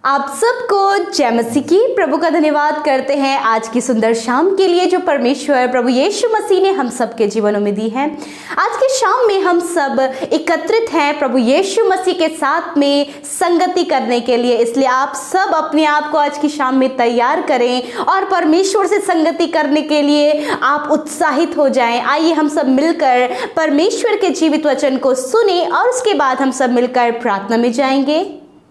आप सबको जय मसीह की। प्रभु का धन्यवाद करते हैं आज की सुंदर शाम के लिए जो परमेश्वर प्रभु यीशु मसीह ने हम सब के जीवनों में दी है। आज के शाम में हम सब एकत्रित हैं प्रभु यीशु मसीह के साथ में संगति करने के लिए, इसलिए आप सब अपने आप को आज की शाम में तैयार करें और परमेश्वर से संगति करने के लिए आप उत्साहित हो जाएं। आइए हम सब मिलकर परमेश्वर के जीवित वचन को सुने और उसके बाद हम सब मिलकर प्रार्थना में जाएंगे।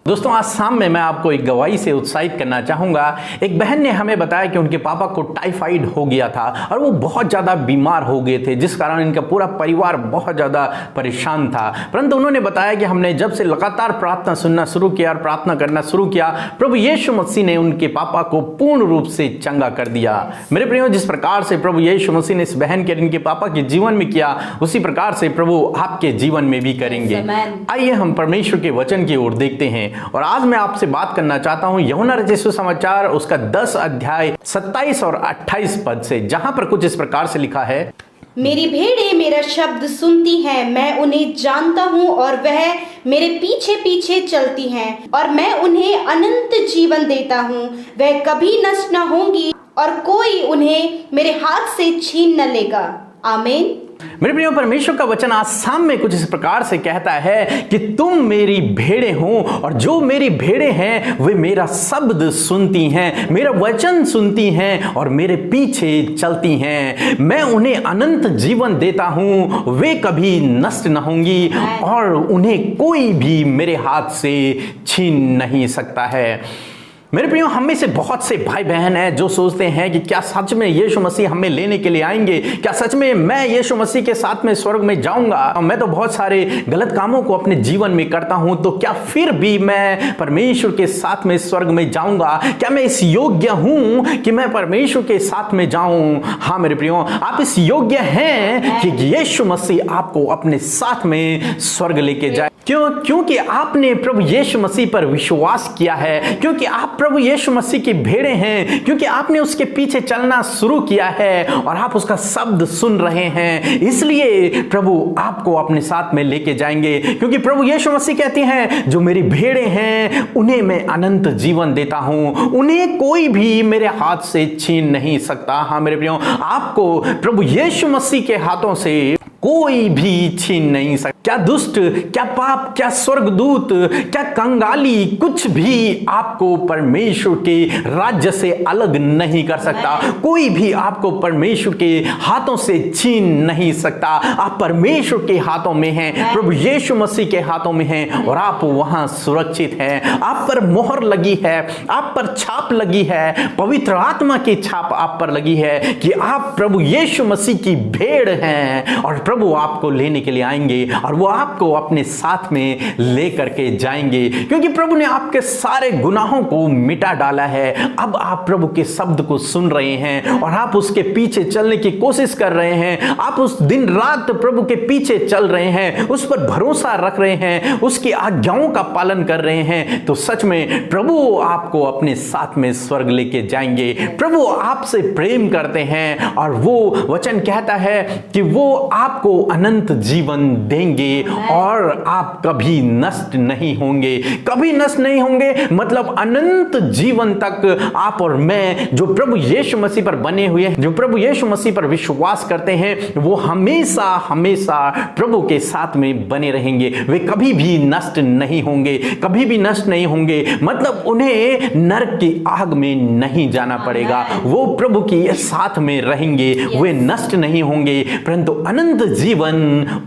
दोस्तों, आज शाम में मैं आपको एक गवाही से उत्साहित करना चाहूँगा। एक बहन ने हमें बताया कि उनके पापा को टाइफाइड हो गया था और वो बहुत ज़्यादा बीमार हो गए थे, जिस कारण इनका पूरा परिवार बहुत ज़्यादा परेशान था। परंतु उन्होंने बताया कि हमने जब से लगातार प्रार्थना सुनना शुरू किया और प्रार्थना करना शुरू किया, प्रभु यीशु मसीह ने उनके पापा को पूर्ण रूप से चंगा कर दिया। मेरे प्रियो, जिस प्रकार से प्रभु यीशु मसीह ने इस बहन के इनके पापा के जीवन में किया, उसी प्रकार से प्रभु आपके जीवन में भी करेंगे। आइए हम परमेश्वर के वचन की ओर देखते हैं और आज मैं आपसे बात करना चाहता हूं यूहन्ना रचित सुसमाचार उसका 10 अध्याय 27 और 28 पद से, जहां पर कुछ इस प्रकार से लिखा है, मेरी भेड़ें मेरा शब्द सुनती हैं, मैं उन्हें जानता हूँ और वह मेरे पीछे पीछे चलती हैं और मैं उन्हें अनंत जीवन देता हूँ, वह कभी नष्ट न होंगी और कोई उन्हें मेरे हाथ से छीन न लेगा। आमीन। मेरे प्रियो, परमेश्वर का वचन आज शाम में कुछ इस प्रकार से कहता है कि तुम मेरी भेड़ें हो और जो मेरी भेड़ें हैं वे मेरा शब्द सुनती हैं, मेरा वचन सुनती हैं और मेरे पीछे चलती हैं। मैं उन्हें अनंत जीवन देता हूं, वे कभी नष्ट न होंगी और उन्हें कोई भी मेरे हाथ से छीन नहीं सकता है। मेरे प्रियो, हम में से बहुत से भाई बहन हैं जो सोचते हैं कि क्या सच में यीशु मसीह हमें लेने के लिए आएंगे, क्या सच में मैं यीशु मसीह के साथ में स्वर्ग में जाऊंगा। मैं तो बहुत सारे गलत कामों को अपने जीवन में करता हूं, तो क्या फिर भी मैं परमेश्वर के साथ में स्वर्ग में जाऊंगा? क्या मैं इस योग्य हूं कि मैं परमेश्वर के साथ में जाऊं? हाँ मेरे प्रियो, आप इस योग्य हैं कि यीशु मसीह आपको अपने साथ में स्वर्ग लेके जाए। क्योंकि आपने प्रभु यीशु मसीह पर विश्वास किया है, क्योंकि आप प्रभु यीशु मसीह की भेड़ें हैं, क्योंकि आपने उसके पीछे चलना शुरू किया है और आप उसका शब्द सुन रहे हैं, इसलिए प्रभु आपको अपने साथ में लेके जाएंगे। क्योंकि प्रभु यीशु मसीह कहते हैं, जो मेरी भेड़ें हैं उन्हें मैं अनंत जीवन देता हूं, उन्हें कोई भी मेरे हाथ से छीन नहीं सकता। हाँ मेरे प्रियो, आपको प्रभु यीशु मसीह के हाथों से कोई भी छीन नहीं सकता। क्या दुष्ट, क्या पाप, क्या स्वर्गदूत, क्या कंगाली, कुछ भी आपको परमेश्वर के राज्य से अलग नहीं कर सकता। कोई भी आपको परमेश्वर के हाथों से छीन नहीं सकता। आप परमेश्वर के हाथों में हैं, प्रभु यीशु मसीह के हाथों में हैं और आप वहां सुरक्षित हैं। आप पर मोहर लगी है, आप पर छाप लगी है, पवित्र आत्मा की छाप आप पर लगी है कि आप प्रभु यीशु मसीह की भेड़ हैं और प्रभु आपको लेने के लिए आएंगे और वो आपको अपने साथ में लेकर के जाएंगे। क्योंकि प्रभु ने आपके सारे गुनाहों को मिटा डाला है। अब आप प्रभु के शब्द को सुन रहे हैं और आप उसके पीछे चलने की कोशिश कर रहे हैं। आप उस दिन रात प्रभु के पीछे चल रहे हैं, उस पर भरोसा रख रहे हैं, उसकी आज्ञाओं का पालन कर रहे हैं, तो सच में प्रभु आपको अपने साथ में स्वर्ग लेके जाएंगे। प्रभु आपसे प्रेम करते हैं और वो वचन कहता है कि वो आपको अनंत जीवन देंगे और आप कभी नष्ट नहीं होंगे। कभी नष्ट नहीं होंगे मतलब अनंत जीवन तक आप और मैं जो प्रभु यीशु मसीह पर बने हुए हैं, जो प्रभु यीशु मसीह पर विश्वास करते हैं, वो हमेशा हमेशा प्रभु के साथ में बने रहेंगे। वे कभी भी नष्ट नहीं होंगे, कभी भी नष्ट नहीं होंगे। मतलब उन्हें नरक की आग में नहीं जाना पड़ेगा, वो प्रभु के साथ में रहेंगे। वे नष्ट नहीं होंगे परंतु अनंत जीवन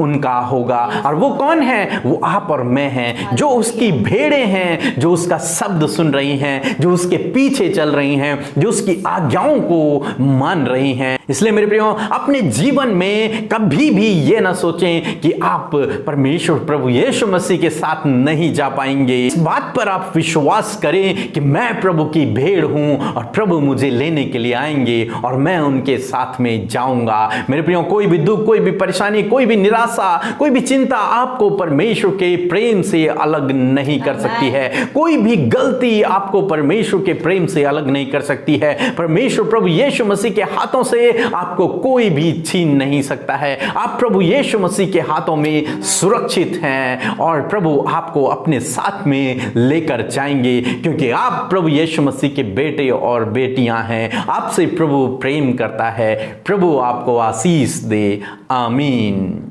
उनका होगा। और वो कौन है? वो आप और मैं हैं, जो उसकी भेड़ें हैं, जो उसका शब्द सुन रही हैं, जो उसके पीछे चल रही हैं, जो उसकी आज्ञाओं को मान रही हैं। इसलिए मेरे प्रियो, अपने जीवन में कभी भी ये ना सोचें कि आप परमेश्वर प्रभु यीशु मसीह के साथ नहीं जा पाएंगे। इस बात पर आप विश्वास करें कि मैं प्रभु की भेड़ हूं और प्रभु मुझे लेने के लिए आएंगे और मैं उनके साथ में जाऊंगा। मेरे प्रियो, कोई भी दुख, कोई भी परेशानी, कोई भी निराशा, कोई भी चिंता आपको परमेश्वर के प्रेम से अलग नहीं कर सकती है। कोई भी गलती आपको परमेश्वर के प्रेम से अलग नहीं कर सकती है। परमेश्वर प्रभु यीशु मसीह के हाथों से आपको कोई भी छीन नहीं सकता है। आप प्रभु यीशु मसीह के हाथों में सुरक्षित हैं और प्रभु आपको अपने साथ में लेकर जाएंगे, क्योंकि आप प्रभु यीशु मसीह के बेटे और बेटियां हैं। आपसे प्रभु प्रेम करता है। प्रभु आपको आशीष दे। आमीन।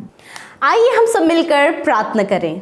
आइए हम सब मिलकर प्रार्थना करें।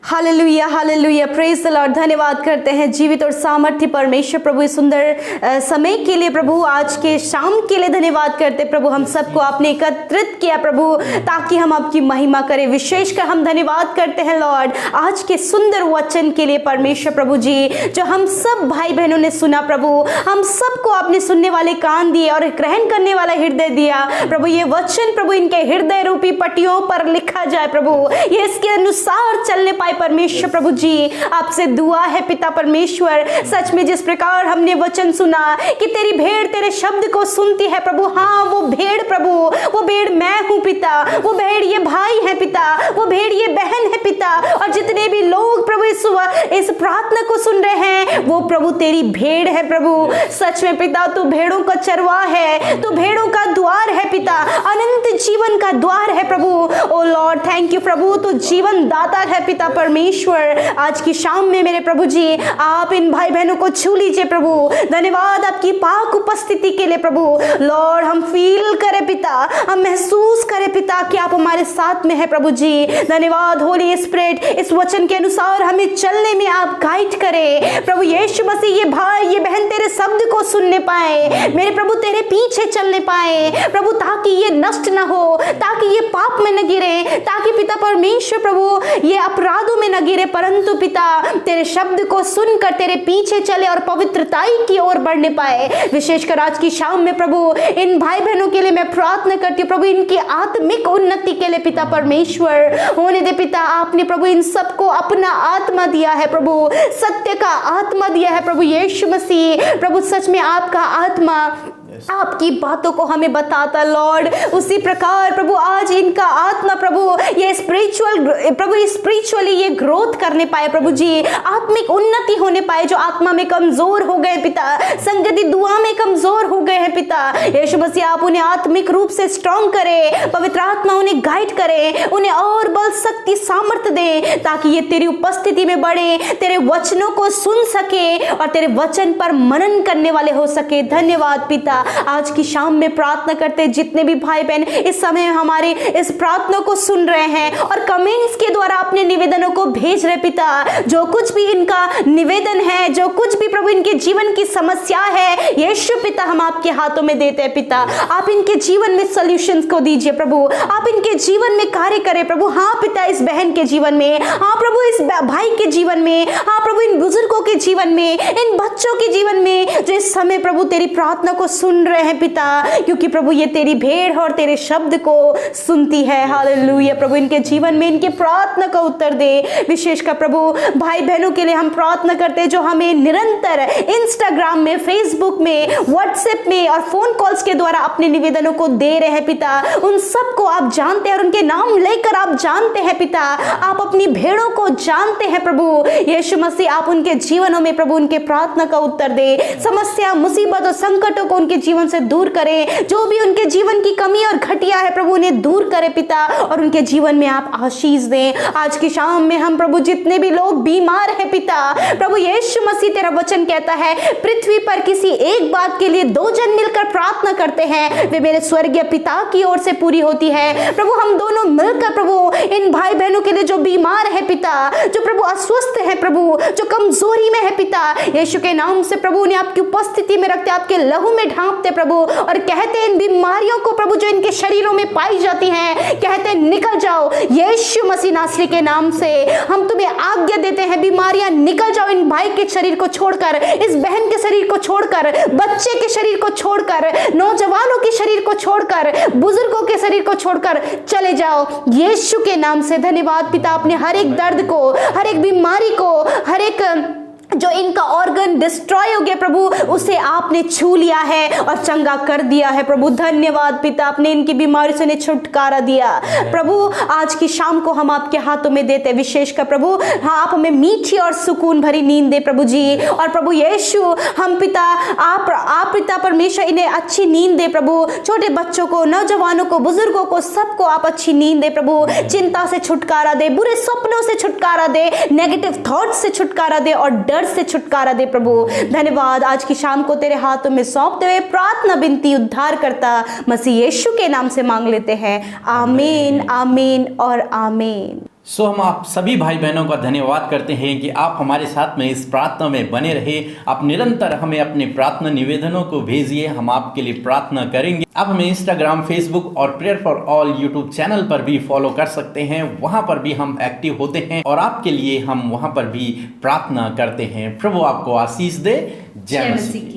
Hallelujah, hallelujah, praise the Lord. धन्यवाद करते हैं जीवित और सामर्थ्य परमेश्वर प्रभु इस सुंदर समय के लिए, प्रभु आज के शाम के लिए धन्यवाद करते प्रभु। हम सबको आपने एकत्रित किया प्रभु ताकि हम आपकी महिमा करें। विशेषकर हम धन्यवाद करते हैं लॉर्ड आज के सुंदर वचन के लिए परमेश्वर प्रभु जी, जो हम सब भाई बहनों ने सुना प्रभु। हम सबको आपने सुनने वाले कान दिए और ग्रहण करने वाला हृदय दिया प्रभु। ये वचन प्रभु इनके हृदय रूपी पट्टियों पर लिखा जाए प्रभु, ये इसके अनुसार चलने पाए परमेश्वर प्रभु जी। आपसे दुआ है पिता परमेश्वर, सच में जिस प्रकार हमने वचन सुना कि तेरी भेड़ तेरे शब्द को सुनती है प्रभु। हाँ, वो भेड़ प्रभु, वो भेड़ मैं हूं पिता, वो भेड़ ये भाई है पिता, वो भेड़ ये बहन है पिता, और जितने भी लोग प्रभु इस प्रार्थना को सुन रहे हैं वो प्रभु तेरी भेड़ है प्रभु। सच में पिता तू भेड़ों का चरवाह है, तू भेड़ों का द्वार है पिता, अनंत जीवन का द्वार है प्रभु। ओ लॉर्ड थैंक यू प्रभु, तू जीवन दाता है पिता परमेश्वर। आज की शाम में मेरे प्रभु जी आप इन भाई बहनों को छू लीजिए प्रभु। धन्यवाद आपकी पाक उपस्थिति के लिए प्रभु। लॉर्ड हम फील करें पिता, हम महसूस करें पिता कि आप हमारे साथ में है प्रभु जी। धन्यवाद होली स्पिरिट, इस वचन के अनुसार हमें चलने में आप गाइड करें प्रभु यीशु मसीह। ये भाई ये बहन तेरे शब्द को सुनने पाए मेरे प्रभु, तेरे पीछे चलने पाए प्रभु, ताकि ये नष्ट ना हो, ताकि ये पाप में न गिरे, ताकि पिता परमेश्वर प्रभु ये अपराधों में न गिरे, परंतु पिता तेरे शब्द को सुनकर तेरे पीछे चले और पवित्रताई की ओर बढ़ने पाए। विशेषकर आज की शाम में प्रभु इन भाई बहनों के लिए मैं प्रार्थना करती हूँ प्रभु, इनकी आत्मिक उन्नति के लिए पिता परमेश्वर होने दे पिता। आपने प्रभु इन सबको अपना आत्मा दिया है प्रभु, सत्य का आत्मा दिया है प्रभु यीशु मसीह। प्रभु सच में आपका आत्मा आपकी बातों को हमें बताता लॉर्ड, उसी प्रकार प्रभु आज इनका आत्मा प्रभु ये स्पिरिचुअली ये ग्रोथ करने पाए प्रभु जी, आत्मिक उन्नति होने पाए। जो आत्मा में कमजोर हो गए पिता, संगति दुआ में कमजोर हो गए हैं पिता यीशु मसीह, आप उन्हें आत्मिक रूप से स्ट्रॉन्ग करें, पवित्र आत्मा उन्हें गाइड करे, उन्हें और बल शक्ति सामर्थ्य दे, ताकि ये तेरी उपस्थिति में बढ़े, तेरे वचनों को सुन सके और तेरे वचन पर मनन करने वाले हो सके। धन्यवाद पिता। आज की शाम में प्रार्थना करते जितने भी भाई बहन इस समय हमारे इस प्रार्थना को सुन रहे हैं और कमेंट्स के द्वारा अपने निवेदनों को भेज रहे पिता, जो कुछ भी इनका निवेदन है, जो कुछ भी प्रभु इनके जीवन की समस्या है यीशु पिता हम आपके हाथों में देते हैं पिता। आप इनके जीवन में सॉल्यूशंस को दीजिए प्रभु, आप इनके जीवन में कार्य करें प्रभु। हाँ पिता, इस बहन के जीवन में, हाँ प्रभु इस भाई के जीवन में, हाँ प्रभु इन बुजुर्गों के जीवन में, इन बच्चों के जीवन में जो इस समय प्रभु तेरी प्रार्थना को सुन रहे हैं पिता, क्योंकि प्रभु ये तेरी भेड़ और तेरे शब्द को सुनती है। हालेलुया प्रभु, इनके जीवन में इनके प्रार्थना का उत्तर दे। विशेषकर प्रभु भाई बहनों के लिए हम प्रार्थना करते हैं जो हमें निरंतर इंस्टाग्राम में, फेसबुक में, व्हाट्सएप में और फोन कॉल्स के द्वारा अपने निवेदनों को दे रहे हैं पिता। उन सबको आप जानते हैं और उनके नाम लेकर आप जानते हैं पिता, आप अपनी भेड़ों को जानते हैं प्रभु यीशु मसीह। आप उनके जीवनों में प्रभु उनके प्रार्थना का उत्तर दे, समस्या मुसीबत और संकटों को उनके जीवन से दूर करें, जो भी उनके जीवन की कमी और घटिया है प्रभु उन्हें दूर करे पिता, और उनके जीवन में आप आशीष दें। आज की शाम में हम प्रभु जितने भी लोग बीमार हैं पिता, प्रभु यीशु मसीह तेरा वचन कहता है पृथ्वी पर किसी एक बात के लिए दो जन मिलकर प्रार्थना करते हैं वे मेरे स्वर्गीय पिता की ओर से पूरी होती है। प्रभु हम दोनों मिलकर प्रभु इन भाई बहनों के लिए जो बीमार है पिता, जो प्रभु अस्वस्थ है प्रभु, जो कमजोरी में है पिता, यीशु के नाम से प्रभु उन्हें आपकी उपस्थिति में रखते, आपके लहू में ढांपते प्रभु, और कहते हैं इन बीमारियों को प्रभु जो इनके शरीरों में पाई जाती हैं, कहते हैं निकल जाओ यीशु मसीह नासरी के नाम से। हम तुम्हें आज्ञा देते हैं बीमारियां निकल जाओ इन भाई के शरीर को छोड़कर, इस बहन के शरीर को छोड़कर, बच्चे के शरीर को छोड़कर, नौजवानों के शरीर को छोड़कर, बुजुर्गों के शरीर को छोड़कर चले जाओ यीशु के नाम से। धन्यवाद पिता, अपने हर एक दर्द को, हर एक बीमारी को, हर एक जो इनका ऑर्गन डिस्ट्रॉय हो गया प्रभु, उसे आपने छू लिया है और चंगा कर दिया है प्रभु। धन्यवाद पिता, आपने इनकी बीमारी से इन्हें छुटकारा दिया प्रभु। आज की शाम को हम आपके हाथों में देते, विशेषकर प्रभु हाँ, आप हमें मीठी और सुकून भरी नींद दे प्रभु जी। और प्रभु यीशु, हम पिता आप पिता परमेश्वर इन्हें अच्छी नींद दे प्रभु। छोटे बच्चों को, नौजवानों को, बुजुर्गों को, सबको आप अच्छी नींद दे प्रभु। चिंता से छुटकारा दे, बुरे सपनों से छुटकारा दे, नेगेटिव थॉट से छुटकारा दे और डर से छुटकारा दे प्रभु। धन्यवाद, आज की शाम को तेरे हाथों में सौंपते हुए प्रार्थना विनती उद्धार करता मसीह यीशु के नाम से मांग लेते हैं। आमीन, आमीन और आमीन। सो हम आप सभी भाई बहनों का धन्यवाद करते हैं कि आप हमारे साथ में इस प्रार्थना में बने रहे। आप निरंतर हमें अपने प्रार्थना निवेदनों को भेजिए, हम आपके लिए प्रार्थना करेंगे। आप हमें इंस्टाग्राम, फेसबुक और prayer for all YouTube channel पर भी फॉलो कर सकते हैं। वहां पर भी हम एक्टिव होते हैं और आपके लिए हम वहां पर भी प्रार्थना करते हैं। प्रभु आपको आशीष दे। जय मसीह।